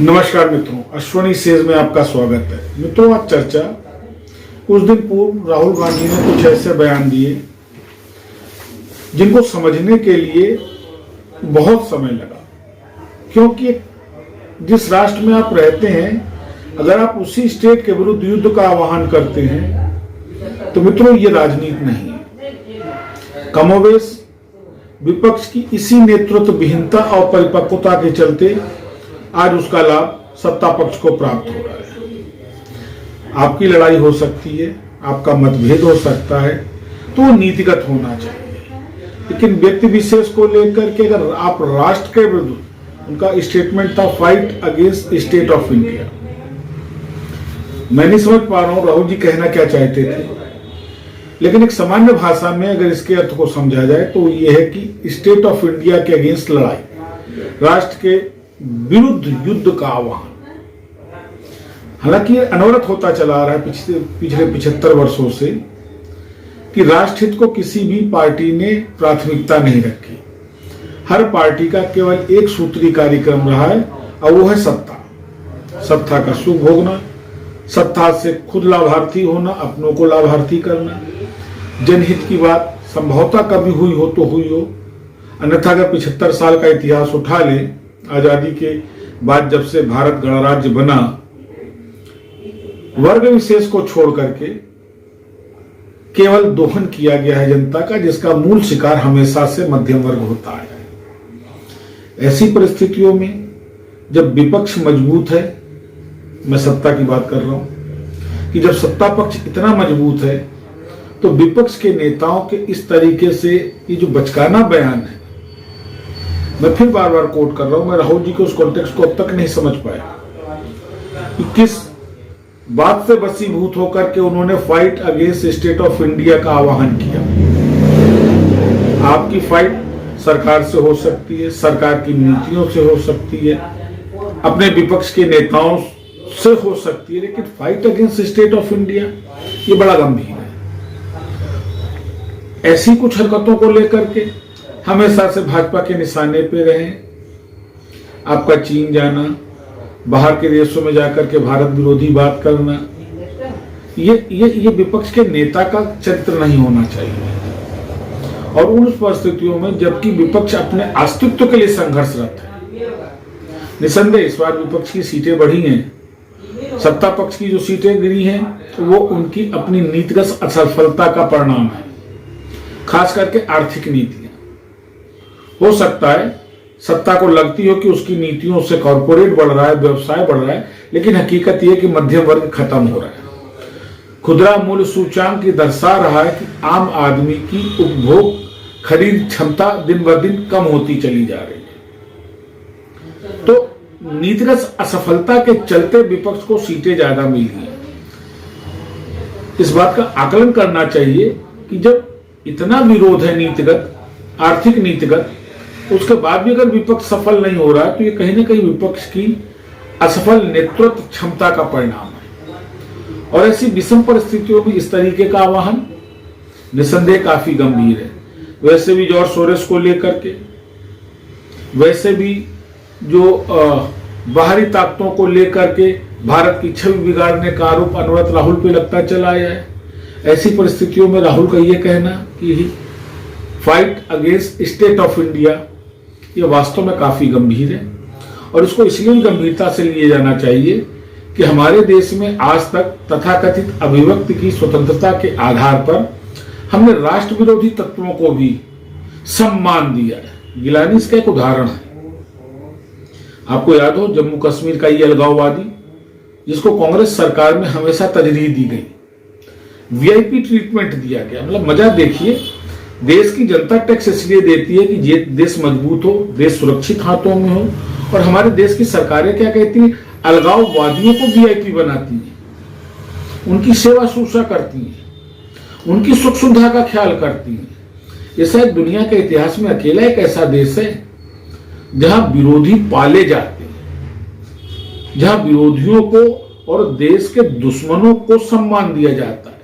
नमस्कार मित्रों, अश्वनी सेज में आपका स्वागत है। मित्रों, आज चर्चा, कुछ दिन पूर्व राहुल गांधी ने कुछ ऐसे बयान दिए जिनको समझने के लिए बहुत समय लगा, क्योंकि जिस राष्ट्र में आप रहते हैं, अगर आप उसी स्टेट के विरुद्ध युद्ध का आह्वान करते हैं तो मित्रों ये राजनीति नहीं है। कमोबेश विपक्ष की इसी नेतृत्व विहीनता और परिपक्वता के चलते आज उसका लाभ सत्ता पक्ष को प्राप्त हो रहा है। आपकी लड़ाई हो सकती है, आपका मतभेद हो सकता है, तो वो नीतिगत होना चाहिए, लेकिन व्यक्ति विशेष को लेकर के अगर आप राष्ट्र के विरुद्ध, उनका स्टेटमेंट था fight against state of India. मैं नहीं समझ पा रहा हूं राहुल जी कहना क्या चाहते थे, लेकिन एक सामान्य भाषा में अगर इसके अर्थ को समझा जाए तो यह है कि स्टेट ऑफ इंडिया के अगेंस्ट लड़ाई, राष्ट्र के विरुद्ध युद्ध का आह्वान। हालांकि ये अनवरत होता चला आ रहा है पिछले 75 वर्षों से कि राष्ट्रहित को किसी भी पार्टी ने प्राथमिकता नहीं रखी। हर पार्टी का केवल एक सूत्री कार्यक्रम रहा है और वो है सत्ता का सुख भोगना, सत्ता से खुद लाभार्थी होना, अपनों को लाभार्थी करना। जनहित की बात संभवतः कभी हुई हो तो हुई हो, अन्यथा अगर 75 साल का इतिहास उठा ले, आजादी के बाद जब से भारत गणराज्य बना, वर्ग विशेष को छोड़ करके केवल दोहन किया गया है जनता का, जिसका मूल शिकार हमेशा से मध्यम वर्ग होता है। ऐसी परिस्थितियों में जब विपक्ष मजबूत है, मैं सत्ता की बात कर रहा हूं, कि जब सत्ता पक्ष इतना मजबूत है तो विपक्ष के नेताओं के इस तरीके से ये जो बचकाना बयान है, मैं फिर बार बार कोट कर रहा हूं, मैं राहुल जी के उस कॉन्टेक्स्ट को अब तक नहीं समझ पाया कि किस बात से वशीभूत होकर के उन्होंने fight against state of India का आह्वान किया। आपकी फाइट सरकार से हो सकती है, सरकार की नीतियों से हो सकती है, अपने विपक्ष के नेताओं से हो सकती है, लेकिन fight against state of India ये बड़ा गंभीर है। ऐसी कुछ हरकतों को लेकर के हमेशा से भाजपा के निशाने पे रहे। आपका चीन जाना, बाहर के देशों में जाकर के भारत विरोधी बात करना, ये विपक्ष के नेता का चरित्र नहीं होना चाहिए। और उन परिस्थितियों में जबकि विपक्ष अपने अस्तित्व के लिए संघर्षरत है, निसंदेह इस बार विपक्ष की सीटें बढ़ी हैं, सत्ता पक्ष की जो सीटें गिरी हैं वो उनकी अपनी नीतिगत असफलता का परिणाम है, खास करके आर्थिक नीतियां। हो सकता है सत्ता को लगती हो कि उसकी नीतियों से कॉर्पोरेट बढ़ रहा है, व्यवसाय बढ़ रहा है, लेकिन हकीकत यह कि मध्यम वर्ग खत्म हो रहा है। खुदरा मूल्य सूचांक ये दर्शा रहा है कि आम आदमी की उपभोग खरीद क्षमता दिन ब दिन कम होती चली जा रही है। तो नीतिगत असफलता के चलते विपक्ष को सीटें ज्यादा मिली हैं। इस बात का आकलन करना चाहिए कि जब इतना विरोध है नीतिगत, आर्थिक नीतिगत, उसके बाद भी अगर विपक्ष सफल नहीं हो रहा है तो ये कहीं ना कहीं विपक्ष की असफल नेतृत्व क्षमता का परिणाम है। और ऐसी विषम परिस्थितियों में इस तरीके का आह्वान निसंदेह काफी गंभीर है। वैसे भी जॉर्ज सोरोस को लेकर के, वैसे भी जो बाहरी ताकतों को लेकर के भारत की छवि बिगाड़ने का आरोप अनवरत राहुल पे लगता चला आया है। ऐसी परिस्थितियों में राहुल का यह कहना कि fight against state of India ये वास्तव में काफी गंभीर है, और इसको इसलिए गंभीरता से लिए जाना चाहिए कि हमारे देश में आज तक तथाकथित अभिव्यक्ति की स्वतंत्रता के आधार पर हमने राष्ट्र विरोधी तत्वों को भी सम्मान दिया है। गिलानी इसका एक उदाहरण है। आपको याद हो जम्मू कश्मीर का ये अलगाववादी, जिसको कांग्रेस सरकार में हमेशा तरजीह दी गई, वीआईपी ट्रीटमेंट दिया गया। मतलब मजा देखिए, देश की जनता टैक्स इसलिए देती है कि देश मजबूत हो, देश सुरक्षित हाथों में हो, और हमारे देश की सरकारें क्या कहती हैं, अलगाववादियों को वीआईपी बनाती हैं, उनकी सेवा शुश्रूषा करती हैं, उनकी सुख सुविधा का ख्याल करती हैं। ये शायद दुनिया के इतिहास में अकेला एक ऐसा देश है जहां विरोधी पाले जाते हैं, जहां विरोधियों को और देश के दुश्मनों को सम्मान दिया जाता है।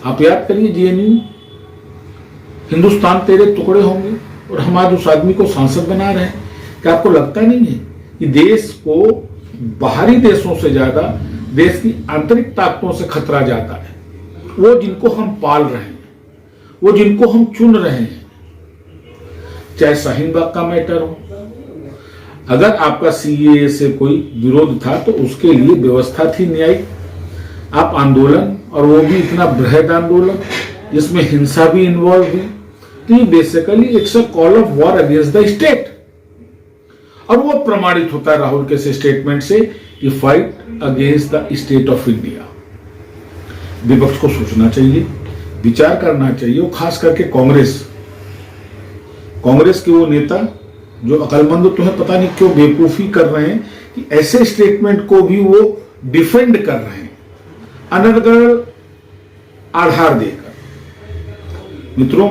आप याद करिए जेएनयू, हिंदुस्तान तेरे टुकड़े होंगे, और हम आज उस आदमी को सांसद बना रहे हैं। क्या आपको लगता नहीं है कि देश को बाहरी देशों से ज्यादा देश की आंतरिक ताकतों से खतरा जाता है। वो जिनको हम पाल रहे हैं, वो जिनको हम चुन रहे हैं, चाहे शाहीन बाग का मैटर हो। अगर आपका सीएए से कोई विरोध था तो उसके लिए व्यवस्था थी न्यायिक। आप आंदोलन, और वो भी इतना बृहद आंदोलन जिसमें हिंसा भी इन्वॉल्व हुई, तो ये basically it's a call of war against the state. और वो प्रमाणित होता है राहुल के स्टेटमेंट से कि fight against the state of India. विपक्ष को सोचना चाहिए, विचार करना चाहिए, और खास करके कांग्रेस के वो नेता जो अकलमंद तो है, पता नहीं क्यों बेवकूफी कर रहे हैं कि ऐसे स्टेटमेंट को भी वो डिफेंड कर रहे हैं अनर्गल आधार देकर। मित्रों,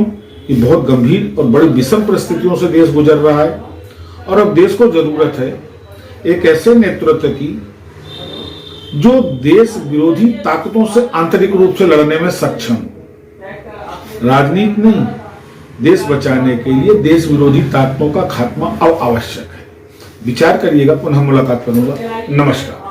ये बहुत गंभीर और बड़ी विषम परिस्थितियों से देश गुजर रहा है, और अब देश को जरूरत है एक ऐसे नेतृत्व की जो देश विरोधी ताकतों से आंतरिक रूप से लड़ने में सक्षम। राजनीति नहीं, देश बचाने के लिए देश विरोधी ताकतों का खात्मा अब आवश्यक है। विचार करिएगा। पुनः मुलाकात करूंगा। नमस्कार।